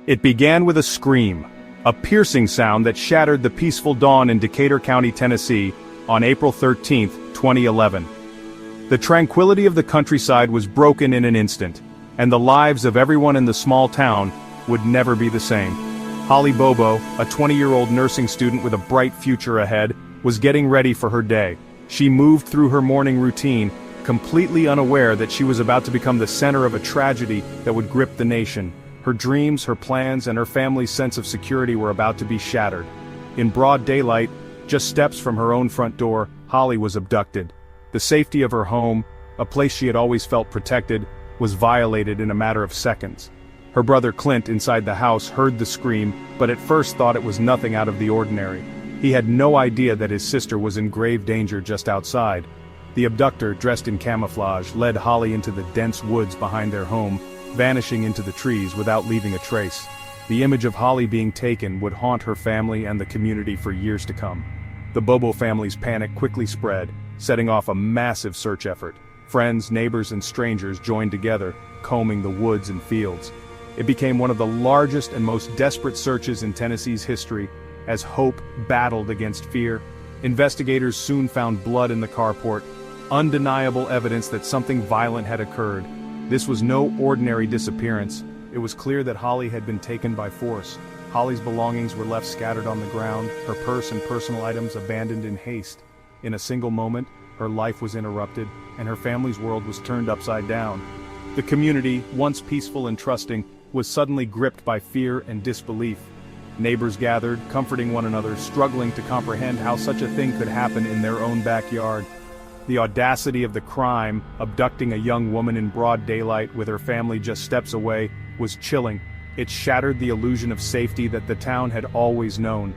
It began with a scream, a piercing sound that shattered the peaceful dawn in Decatur County, Tennessee, on April 13, 2011. The tranquility of the countryside was broken in an instant, and the lives of everyone in the small town would never be the same. Holly Bobo, a 20-year-old nursing student with a bright future ahead, was getting ready for her day. She moved through her morning routine, completely unaware that she was about to become the center of a tragedy that would grip the nation. Her dreams, her plans, and her family's sense of security were about to be shattered. In broad daylight, just steps from her own front door, Holly was abducted. The safety of her home, a place she had always felt protected, was violated in a matter of seconds. Her brother Clint inside the house heard the scream, but at first thought it was nothing out of the ordinary. He had no idea that his sister was in grave danger just outside. The abductor, dressed in camouflage, led Holly into the dense woods behind their home, vanishing into the trees without leaving a trace. The image of Holly being taken would haunt her family and the community for years to come. The Bobo family's panic quickly spread, setting off a massive search effort. Friends, neighbors, and strangers joined together, combing the woods and fields. It became one of the largest and most desperate searches in Tennessee's history. As hope battled against fear, investigators soon found blood in the carport, undeniable evidence that something violent had occurred. This was no ordinary disappearance. It was clear that Holly had been taken by force. Holly's belongings were left scattered on the ground, her purse and personal items abandoned in haste. In a single moment, her life was interrupted, and her family's world was turned upside down. The community, once peaceful and trusting, was suddenly gripped by fear and disbelief. Neighbors gathered, comforting one another, struggling to comprehend how such a thing could happen in their own backyard. The audacity of the crime, abducting a young woman in broad daylight with her family just steps away, was chilling. It shattered the illusion of safety that the town had always known.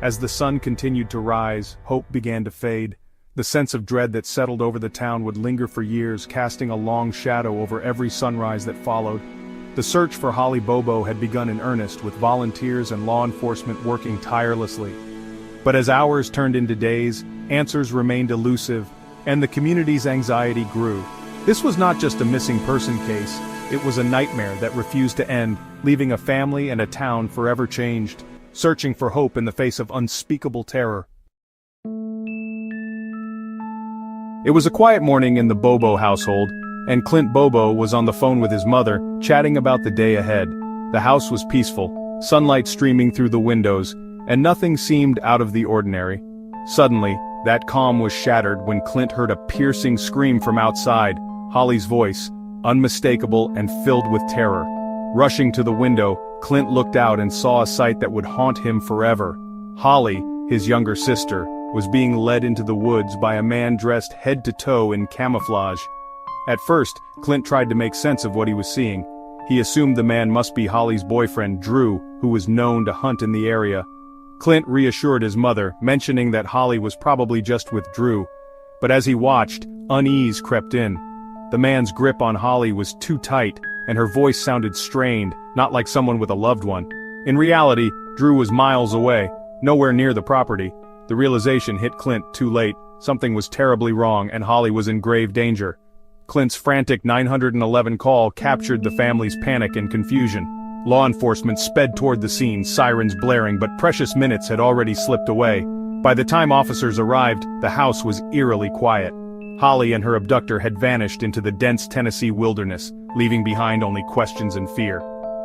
As the sun continued to rise, hope began to fade. The sense of dread that settled over the town would linger for years, casting a long shadow over every sunrise that followed. The search for Holly Bobo had begun in earnest, with volunteers and law enforcement working tirelessly. But as hours turned into days, answers remained elusive, and the community's anxiety grew. This was not just a missing person case, it was a nightmare that refused to end, leaving a family and a town forever changed, searching for hope in the face of unspeakable terror. It was a quiet morning in the Bobo household, and Clint Bobo was on the phone with his mother, chatting about the day ahead. The house was peaceful, sunlight streaming through the windows, and nothing seemed out of the ordinary. Suddenly, that calm was shattered when Clint heard a piercing scream from outside, Holly's voice, unmistakable and filled with terror. Rushing to the window, Clint looked out and saw a sight that would haunt him forever. Holly, his younger sister, was being led into the woods by a man dressed head to toe in camouflage. At first, Clint tried to make sense of what he was seeing. He assumed the man must be Holly's boyfriend, Drew, who was known to hunt in the area. Clint reassured his mother, mentioning that Holly was probably just with Drew. But as he watched, unease crept in. The man's grip on Holly was too tight, and her voice sounded strained, not like someone with a loved one. In reality, Drew was miles away, nowhere near the property. The realization hit Clint too late. Something was terribly wrong, and Holly was in grave danger. Clint's frantic 911 call captured the family's panic and confusion. Law enforcement sped toward the scene, sirens blaring, but precious minutes had already slipped away. By the time officers arrived, the house was eerily quiet. Holly and her abductor had vanished into the dense Tennessee wilderness, leaving behind only questions and fear.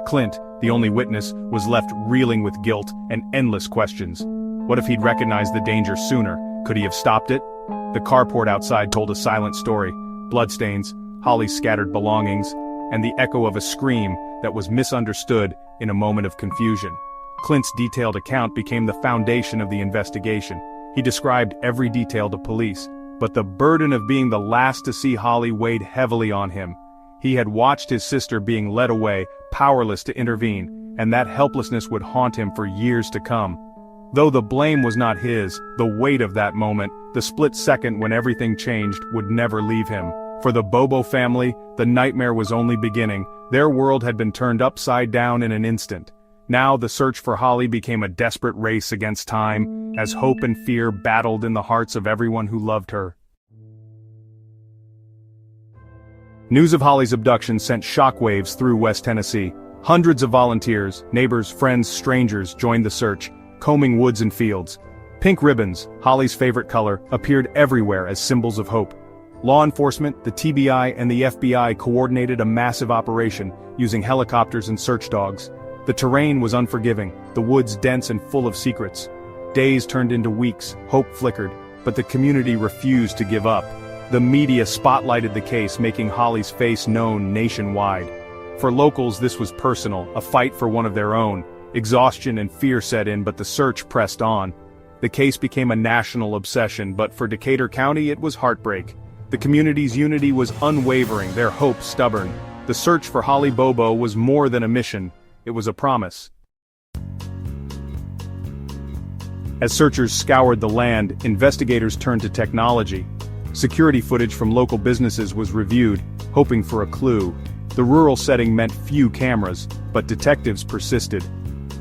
Clint, the only witness, was left reeling with guilt and endless questions. What if he'd recognized the danger sooner? Could he have stopped it? The carport outside told a silent story. Bloodstains, Holly's scattered belongings, and the echo of a scream that was misunderstood in a moment of confusion. Clint's detailed account became the foundation of the investigation. He described every detail to police, but the burden of being the last to see Holly weighed heavily on him. He had watched his sister being led away, powerless to intervene, and that helplessness would haunt him for years to come. Though the blame was not his, the weight of that moment, the split second when everything changed, would never leave him. For the Bobo family, the nightmare was only beginning. Their world had been turned upside down in an instant. Now the search for Holly became a desperate race against time, as hope and fear battled in the hearts of everyone who loved her. News of Holly's abduction sent shockwaves through West Tennessee. Hundreds of volunteers, neighbors, friends, strangers joined the search, combing woods and fields. Pink ribbons, Holly's favorite color, appeared everywhere as symbols of hope. Law enforcement, the TBI, and the FBI coordinated a massive operation, using helicopters and search dogs. The terrain was unforgiving, the woods dense and full of secrets. Days turned into weeks, hope flickered, but the community refused to give up. The media spotlighted the case, making Holly's face known nationwide. For locals, this was personal, a fight for one of their own. Exhaustion and fear set in, but the search pressed on. The case became a national obsession, but for Decatur County it was heartbreak. The community's unity was unwavering, their hope stubborn. The search for Holly Bobo was more than a mission, it was a promise. As searchers scoured the land, investigators turned to technology. Security footage from local businesses was reviewed, hoping for a clue. The rural setting meant few cameras, but detectives persisted.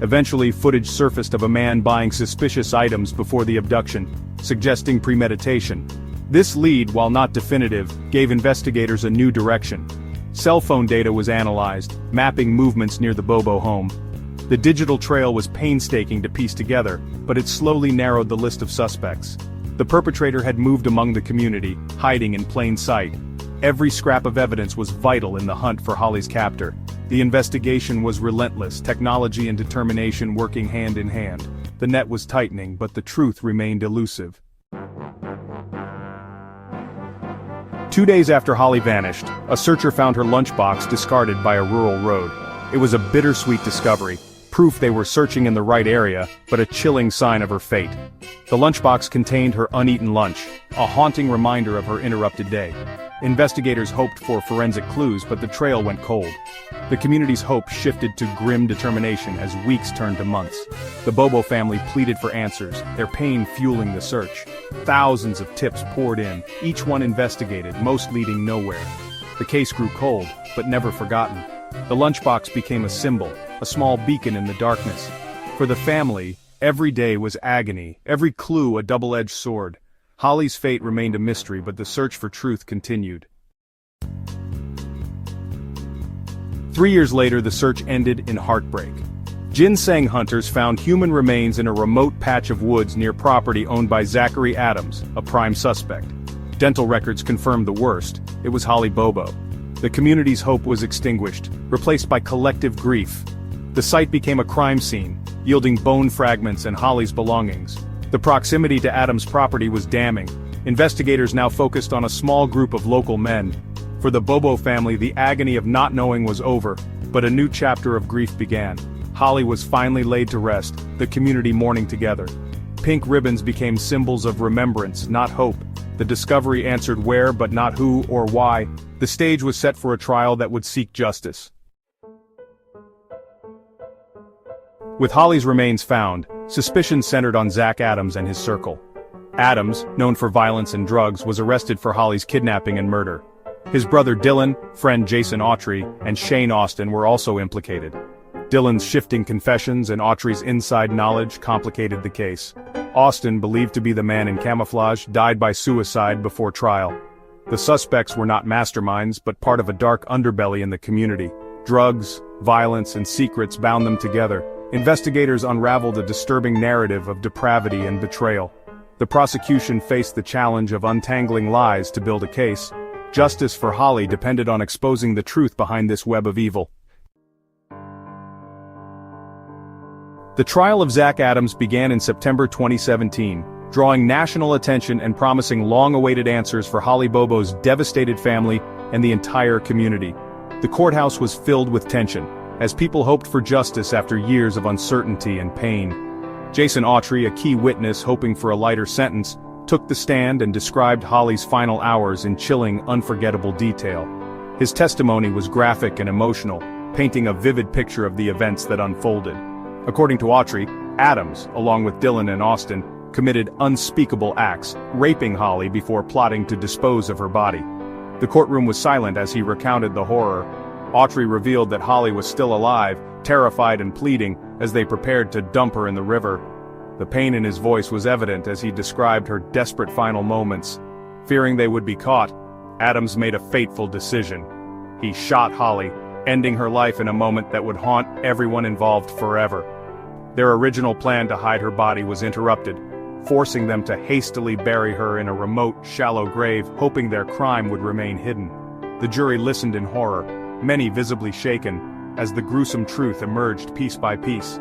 Eventually, footage surfaced of a man buying suspicious items before the abduction, suggesting premeditation. This lead, while not definitive, gave investigators a new direction. Cell phone data was analyzed, mapping movements near the Bobo home. The digital trail was painstaking to piece together, but it slowly narrowed the list of suspects. The perpetrator had moved among the community, hiding in plain sight. Every scrap of evidence was vital in the hunt for Holly's captor. The investigation was relentless, technology and determination working hand in hand. The net was tightening, but the truth remained elusive. 2 days after Holly vanished, a searcher found her lunchbox discarded by a rural road. It was a bittersweet discovery, proof they were searching in the right area, but a chilling sign of her fate. The lunchbox contained her uneaten lunch, a haunting reminder of her interrupted day. Investigators hoped for forensic clues, but the trail went cold. The community's hope shifted to grim determination as weeks turned to months. The Bobo family pleaded for answers, their pain fueling the search. Thousands of tips poured in, each one investigated, most leading nowhere. The case grew cold, but never forgotten. The lunchbox became a symbol, a small beacon in the darkness. For the family, every day was agony, every clue a double-edged sword. Holly's fate remained a mystery, but the search for truth continued. 3 years later, the search ended in heartbreak. Ginseng hunters found human remains in a remote patch of woods near property owned by Zachary Adams, a prime suspect. Dental records confirmed the worst. It was Holly Bobo. The community's hope was extinguished, replaced by collective grief. The site became a crime scene, yielding bone fragments and Holly's belongings. The proximity to Adams' property was damning. Investigators now focused on a small group of local men. For the Bobo family, the agony of not knowing was over, but a new chapter of grief began. Holly was finally laid to rest, the community mourning together. Pink ribbons became symbols of remembrance, not hope. The discovery answered where, but not who or why. The stage was set for a trial that would seek justice. With Holly's remains found, suspicion centered on Zach Adams and his circle. Adams, known for violence and drugs, was arrested for Holly's kidnapping and murder. His brother Dylan, friend Jason Autry, and Shane Austin were also implicated. Dylan's shifting confessions and Autry's inside knowledge complicated the case. Austin, believed to be the man in camouflage, died by suicide before trial. The suspects were not masterminds, but part of a dark underbelly in the community. Drugs, violence, and secrets bound them together. Investigators unraveled a disturbing narrative of depravity and betrayal. The prosecution faced the challenge of untangling lies to build a case. Justice for Holly depended on exposing the truth behind this web of evil. The trial of Zach Adams began in September 2017, drawing national attention and promising long-awaited answers for Holly Bobo's devastated family and the entire community. The courthouse was filled with tension, as people hoped for justice after years of uncertainty and pain. Jason Autry, a key witness hoping for a lighter sentence, took the stand and described Holly's final hours in chilling, unforgettable detail. His testimony was graphic and emotional, painting a vivid picture of the events that unfolded. According to Autry, Adams, along with Dylan and Austin, committed unspeakable acts, raping Holly before plotting to dispose of her body. The courtroom was silent as he recounted the horror. Autry revealed that Holly was still alive, terrified and pleading, as they prepared to dump her in the river. The pain in his voice was evident as he described her desperate final moments. Fearing they would be caught, Adams made a fateful decision. He shot Holly, ending her life in a moment that would haunt everyone involved forever. Their original plan to hide her body was interrupted, forcing them to hastily bury her in a remote, shallow grave, hoping their crime would remain hidden. The jury listened in horror, many visibly shaken, as the gruesome truth emerged piece by piece.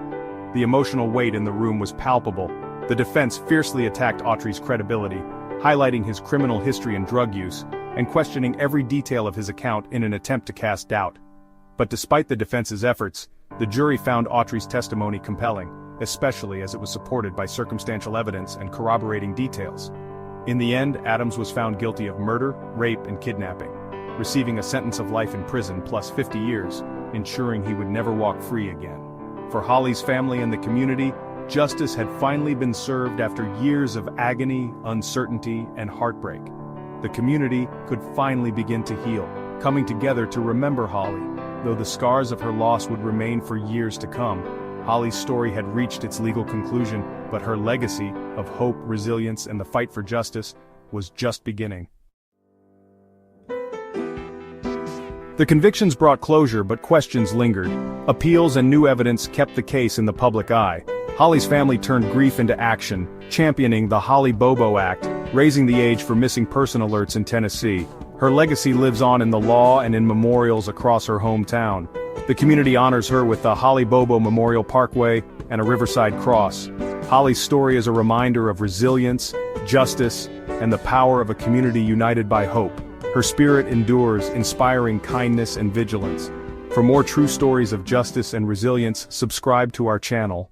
The emotional weight in the room was palpable. The defense fiercely attacked Autry's credibility, highlighting his criminal history and drug use, and questioning every detail of his account in an attempt to cast doubt. But despite the defense's efforts, the jury found Autry's testimony compelling, especially as it was supported by circumstantial evidence and corroborating details. In the end, Adams was found guilty of murder, rape, and kidnapping, receiving a sentence of life in prison plus 50 years, ensuring he would never walk free again. For Holly's family and the community, justice had finally been served after years of agony, uncertainty, and heartbreak. The community could finally begin to heal, coming together to remember Holly. Though the scars of her loss would remain for years to come, Holly's story had reached its legal conclusion, but her legacy of hope, resilience, and the fight for justice was just beginning. The convictions brought closure, but questions lingered. Appeals and new evidence kept the case in the public eye. Holly's family turned grief into action, championing the Holly Bobo Act, raising the age for missing person alerts in Tennessee. Her legacy lives on in the law and in memorials across her hometown. The community honors her with the Holly Bobo Memorial Parkway and a Riverside Cross. Holly's story is a reminder of resilience, justice, and the power of a community united by hope. Her spirit endures, inspiring kindness and vigilance. For more true stories of justice and resilience, subscribe to our channel.